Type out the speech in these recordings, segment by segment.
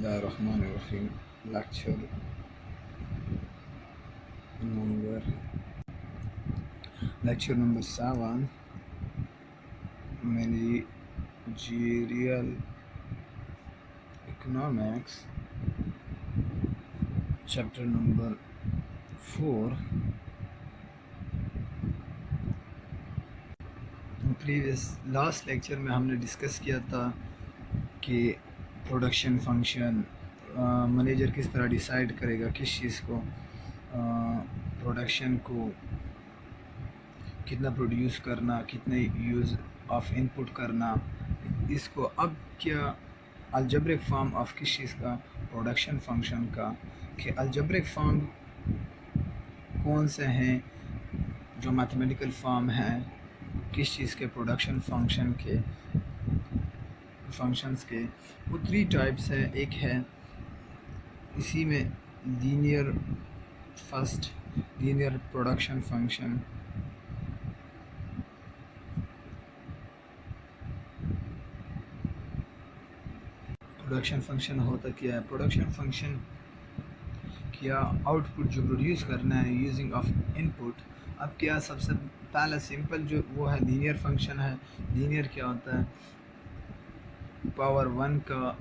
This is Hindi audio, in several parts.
बिस्मिल्लाहिर्रहमानिर्रहीम। Number lecture number 7, managerial economics, chapter number 4। Last lecture में हमने डिस्कस किया था कि प्रोडक्शन फंक्शन मैनेजर किस तरह डिसाइड करेगा किस चीज़ को, प्रोडक्शन को कितना प्रोड्यूस करना, कितने यूज़ ऑफ इनपुट करना। इसको अब क्या अलजेब्रिक फॉर्म ऑफ किस चीज़ का, प्रोडक्शन फंक्शन का, कि अलजेब्रिक फॉर्म कौन से हैं जो मैथमेटिकल फॉर्म हैं किस चीज़ के, प्रोडक्शन फंक्शंस के। वो 3 टाइप्स हैं। एक है इसी में linear production function, production function होता क्या है? प्रोडक्शन फंक्शन क्या आउटपुट जो प्रोड्यूस करना है यूजिंग ऑफ इनपुट। अब क्या सबसे पहला सिंपल जो वो है लीनियर फंक्शन है। लीनियर क्या होता है? पावर 1 का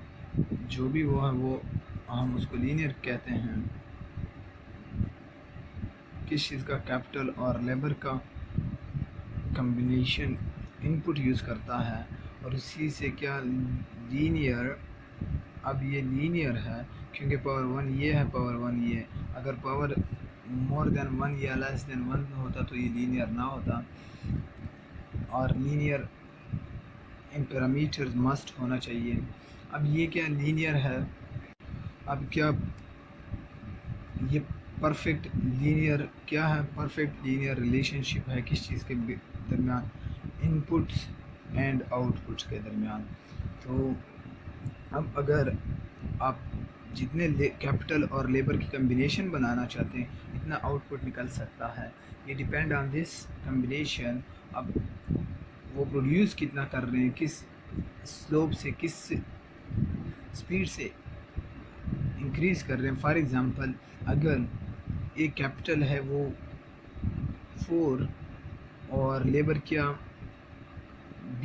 जो भी वो है वो हम उसको लीनियर कहते हैं। किस चीज़ का? कैपिटल और लेबर का कम्बिनेशन इनपुट यूज़ करता है और उसी से क्या लीनियर। अब ये लीनियर है क्योंकि पावर 1 ये है, पावर 1 ये। अगर पावर मोर देन 1 या लेस देन 1 होता तो ये लीनियर ना होता। और लीनियर इन पैरामीटर्स मस्ट होना चाहिए। अब ये क्या लीनियर है? अब क्या ये परफेक्ट लीनियर क्या है? परफेक्ट लीनियर रिलेशनशिप है किस चीज़ के दरमियान? इनपुट्स एंड आउटपुट्स के दरमियान। तो अब अगर आप जितने कैपिटल और लेबर की कम्बिनेशन बनाना चाहते हैं इतना आउटपुट निकल सकता है। ये डिपेंड ऑन दिस कम्बिनेशन। अब वो प्रोड्यूस कितना कर रहे हैं, किस स्लोप से, किस स्पीड से इंक्रीज़ कर रहे हैं। फॉर एग्ज़ाम्पल अगर एक कैपिटल है वो 4 और लेबर क्या B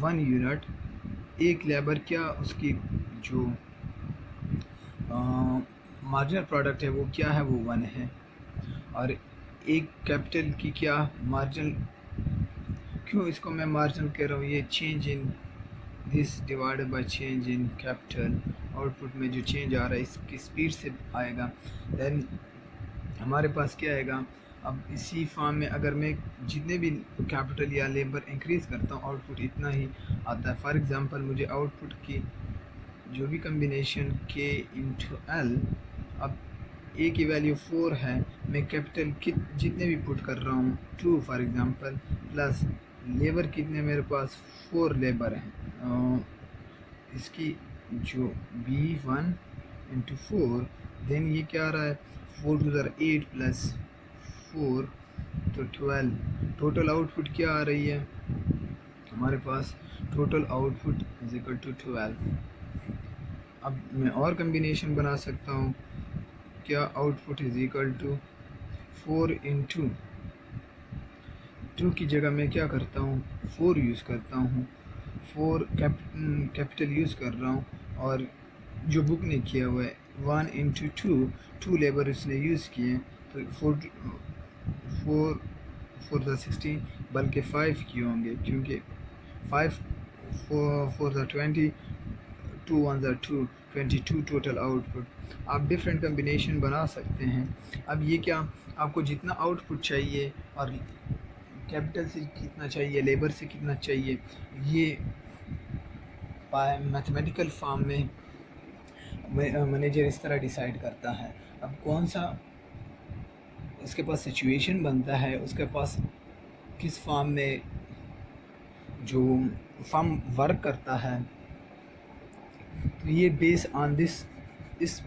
1 यूनिट, एक लेबर क्या उसकी जो मार्जिनल प्रोडक्ट है वो क्या है, वो 1 है। और एक कैपिटल की क्या मार्जिनल, क्यों इसको मैं मार्जिनल कह रहा हूँ? ये change in this divided by change in capital, output में जो चेंज आ रहा है इसकी स्पीड से आएगा। देन हमारे पास क्या आएगा? अब इसी फॉर्म में अगर मैं जितने भी कैपिटल या लेबर इंक्रीज़ करता हूँ आउटपुट इतना ही आता है। फॉर एग्ज़ाम्पल मुझे आउटपुट की जो भी कम्बिनेशन K इंटू L, अब A की वैल्यू 4 है, मैं कैपिटल जितने भी पुट कर रहा हूँ 2 फॉर एग्ज़ाम्पल, प्लस लेबर कितने मेरे पास 4 लेबर हैं, इसकी जो B1 इंटू 4, देन ये क्या आ रहा है 4 2 8 प्लस 4 तो 12। टोटल आउटपुट क्या आ रही है हमारे पास? Total output is equal to 12। अब मैं और कम्बिनेशन बना सकता हूँ। क्या output is equal to 4 into 2 की जगह मैं क्या करता हूँ 4 यूज़ करता हूँ। 4 कैपिटल यूज़ कर रहा हूँ और जो बुक ने किया हुआ है 1 इंटू 2 लेबर उसने यूज़ किए तो 4 16 बल्कि 5 किए होंगे क्योंकि 5 4 20 2 1 2 22 टोटल आउटपुट। आप डिफरेंट कम्बिनेशन बना सकते हैं। अब ये क्या आपको जितना आउटपुट चाहिए और कैपिटल से कितना चाहिए, लेबर से कितना चाहिए, ये मैथमेटिकल फॉर्म में मैनेजर इस तरह डिसाइड करता है। अब कौन सा उसके पास सिचुएशन बनता है, उसके पास किस फॉर्म में जो फॉर्म वर्क करता है, तो ये बेस ऑन दिस इस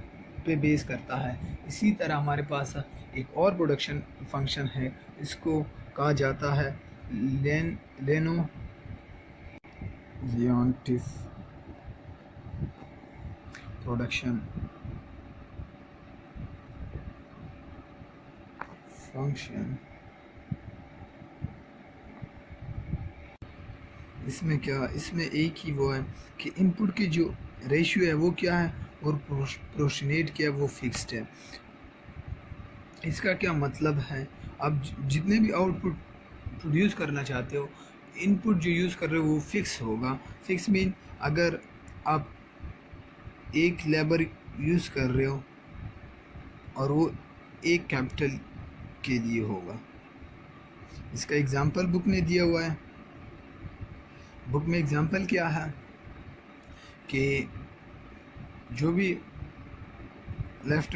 पे बेस करता है। इसी तरह हमारे पास एक और प्रोडक्शन फंक्शन है, इसको कहा जाता है लेनोवियंटिस प्रोडक्शन फंक्शन, इसमें क्या, इसमें एक ही वो है कि इनपुट की जो रेशियो है वो क्या है और प्रोपोर्शनेट क्या है वो फिक्स्ड है। इसका क्या मतलब है, आप जितने भी आउटपुट प्रोड्यूस करना चाहते हो, इनपुट जो यूज़ कर रहे हो वो फिक्स होगा। फिक्स मीन अगर आप एक लेबर यूज़ कर रहे हो और वो एक कैपिटल के लिए होगा। इसका एग्जांपल बुक में दिया हुआ है। बुक में एग्जांपल क्या है कि जो भी लेफ्ट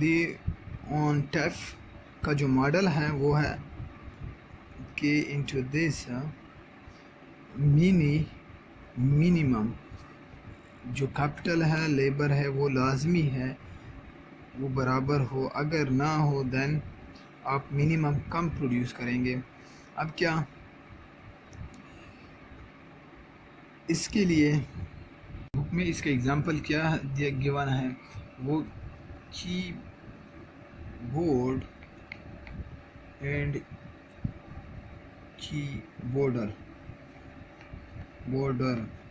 लियोनटेफ का जो मॉडल है वो है के इंटू दिस मिनिमम जो कैपिटल है लेबर है वो लाजमी है वो बराबर हो, अगर ना हो देन आप मिनिमम कम प्रोड्यूस करेंगे। अब क्या, इसके लिए बुक में इसका एग्जांपल क्या गिवन है, वो कीबोर्ड एंड कीबोर्डर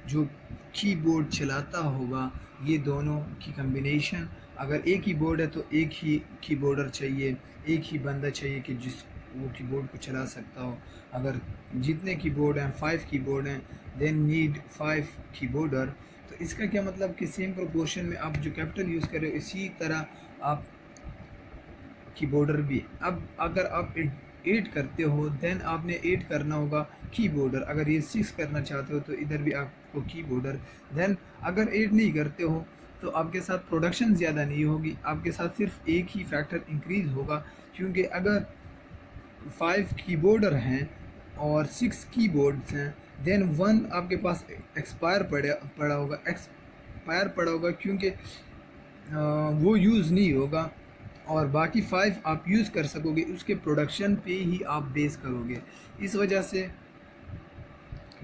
जो कीबोर्ड चलाता होगा, ये दोनों की कम्बिनेशन, अगर एक ही बोर्ड है तो एक ही कीबोर्डर चाहिए, एक ही बंदा चाहिए कि जिस वो कीबोर्ड को चला सकता हो। अगर जितने कीबोर्ड हैं 5 कीबोर्ड हैं देन नीड 5 कीबोर्डर। तो इसका क्या मतलब कि सेम प्रोपोर्शन में आप जो कैपिटल यूज़ कर रहे हो इसी तरह आप कीबोर्डर भी। अब अगर आप 8 करते हो देन आपने 8 करना होगा कीबोर्डर, अगर ये 6 करना चाहते हो तो इधर भी आपको कीबोर्डर। देन अगर 8 नहीं करते हो तो आपके साथ प्रोडक्शन ज़्यादा नहीं होगी, आपके साथ सिर्फ एक ही फैक्टर इंक्रीज़ होगा, क्योंकि अगर 5 कीबोर्डर हैं और 6 कीबोर्ड्स हैं देन 1 आपके पास एक्सपायर पड़ा होगा क्योंकि वो यूज़ नहीं होगा, और बाकी 5 आप यूज़ कर सकोगे, उसके प्रोडक्शन पे ही आप बेस करोगे। इस वजह से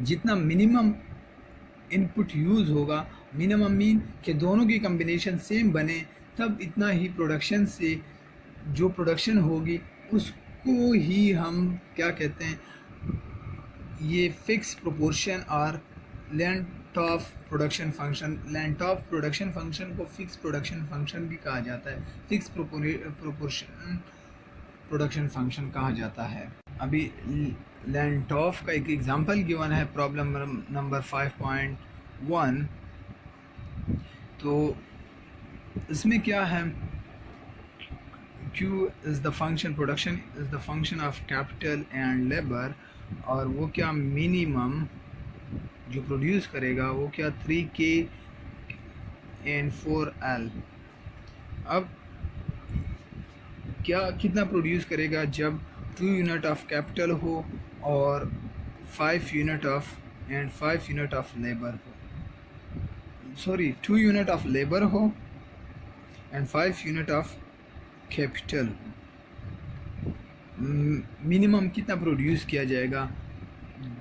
जितना मिनिमम इनपुट यूज़ होगा, मिनिमम मीन कि दोनों की कम्बिनेशन सेम बने, तब इतना ही प्रोडक्शन से जो प्रोडक्शन होगी उसको ही हम क्या कहते हैं, ये फिक्स प्रोपोर्शन और length of production function. Length of production function को फिक्स प्रोडक्शन फंक्शन भी कहा जाता है, फिक्स प्रोपोर्शन प्रोडक्शन फंक्शन कहा जाता है। अभी लेंथ ऑफ का एक एग्जांपल गिवन है प्रॉब्लम नंबर 5.1। तो इसमें क्या है, Q is the function, production is the function of capital and labor, और वो क्या मिनिमम जो प्रोड्यूस करेगा वो क्या 3K and 4L। अब क्या कितना प्रोड्यूस करेगा जब 2 यूनिट ऑफ कैपिटल हो और 5 unit of and 5 unit of labour हो, सॉरी 2 यूनिट ऑफ लेबर हो and 5 unit of capital. Minimum कितना प्रोड्यूस किया जाएगा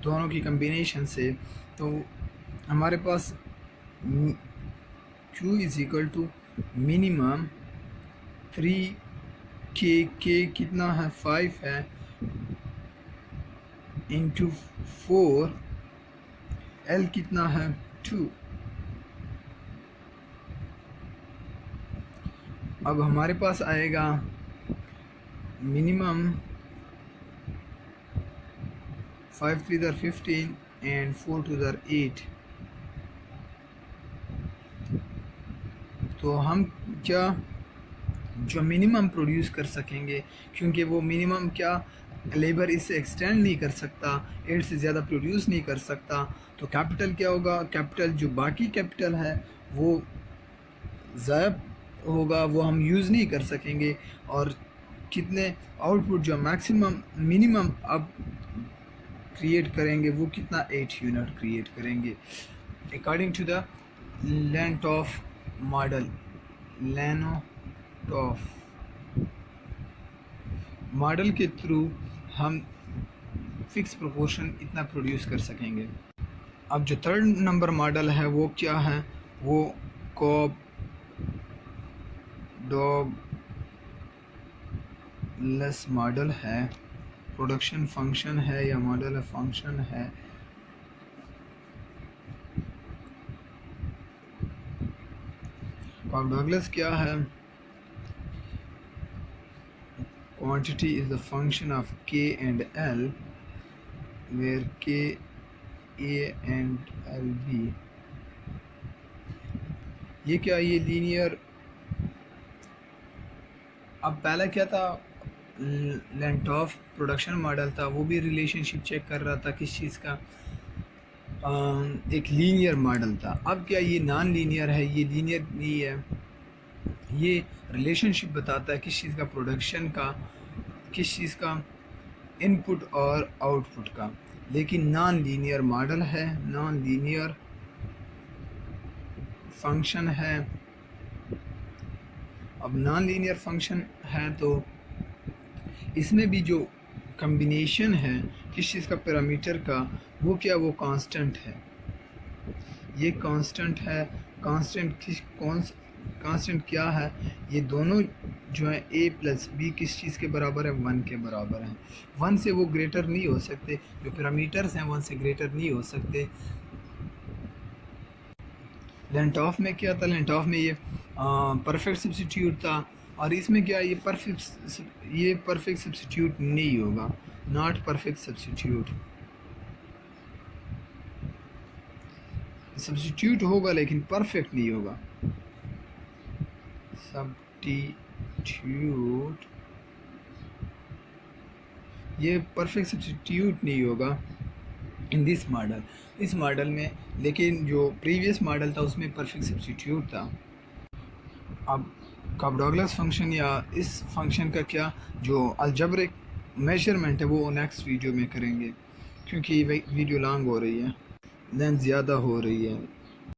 दोनों की कम्बिनेशन से, तो हमारे पास Q is equal to minimum 3K कितना है 5 है इंटू 4, L कितना है 2। अब हमारे पास आएगा मिनिमम 5 3 are 15 and 4 2 are 8। तो हम क्या जो मिनिमम प्रोड्यूस कर सकेंगे, क्योंकि वो मिनिमम क्या लेबर इससे एक्सटेंड नहीं कर सकता, 8 से ज़्यादा प्रोड्यूस नहीं कर सकता, तो कैपिटल क्या होगा, कैपिटल जो बाकी कैपिटल है वो ज़ायब होगा, वो हम यूज़ नहीं कर सकेंगे, और कितने आउटपुट जो मैक्सिमम मिनिमम अब क्रिएट करेंगे वो कितना 8 यूनिट क्रिएट करेंगे according to the length of model. Length of model के थ्रू हम फिक्स प्रोपोर्शन इतना प्रोड्यूस कर सकेंगे। अब जो थर्ड नंबर मॉडल है वो क्या है, वो कॉप डॉगलेस मॉडल है, प्रोडक्शन फंक्शन है या मॉडल फंक्शन है। कॉप डॉगलेस क्या है, quantity is the function of k and l where k a and l b। ये क्या, ये लीनियर, अब पहला क्या था, लेंथ ऑफ प्रोडक्शन मॉडल था, वो भी रिलेशनशिप चेक कर रहा था किस चीज़ का, एक लीनियर मॉडल था। अब क्या ये नॉन लीनियर है, ये लीनियर नहीं है, ये रिलेशनशिप बताता है किस चीज़ का, प्रोडक्शन का, किस चीज़ का, इनपुट और आउटपुट का, लेकिन नॉन लीनियर मॉडल है, नॉन लीनियर फंक्शन है। अब नॉन लीनियर फंक्शन है तो इसमें भी जो कम्बिनेशन है किस चीज़ का, पैरामीटर का, वो क्या, वो कांस्टेंट है, ये कांस्टेंट है। कांस्टेंट क्या है, ये दोनों जो है a प्लस बी किस चीज़ के बराबर है, 1 के बराबर है। 1 से वो ग्रेटर नहीं हो सकते, जो पैरामीटर्स हैं 1 से ग्रेटर नहीं हो सकते। लेंथ ऑफ में क्या था, लेंथ ऑफ में ये परफेक्ट सब्स्टिट्यूट था, और इसमें क्या, ये परफेक्ट सब्स्टिट्यूट नहीं होगा, नॉट परफेक्ट सब्स्टिट्यूट। सब्स्टिट्यूट होगा लेकिन परफेक्ट नहीं होगा, सब्स्टिट्यूट, ये परफेक्ट सब्स्टिट्यूट नहीं होगा इन दिस मॉडल, इस मॉडल में। लेकिन जो प्रीवियस मॉडल था उसमें परफेक्ट सब्स्टिट्यूट था। अब कॉप डॉगलेस फंक्शन या इस फंक्शन का क्या जो अलजेब्रिक मेजरमेंट है वो नेक्स्ट वीडियो में करेंगे, क्योंकि वीडियो लॉन्ग हो रही है, लेंथ ज़्यादा हो रही है।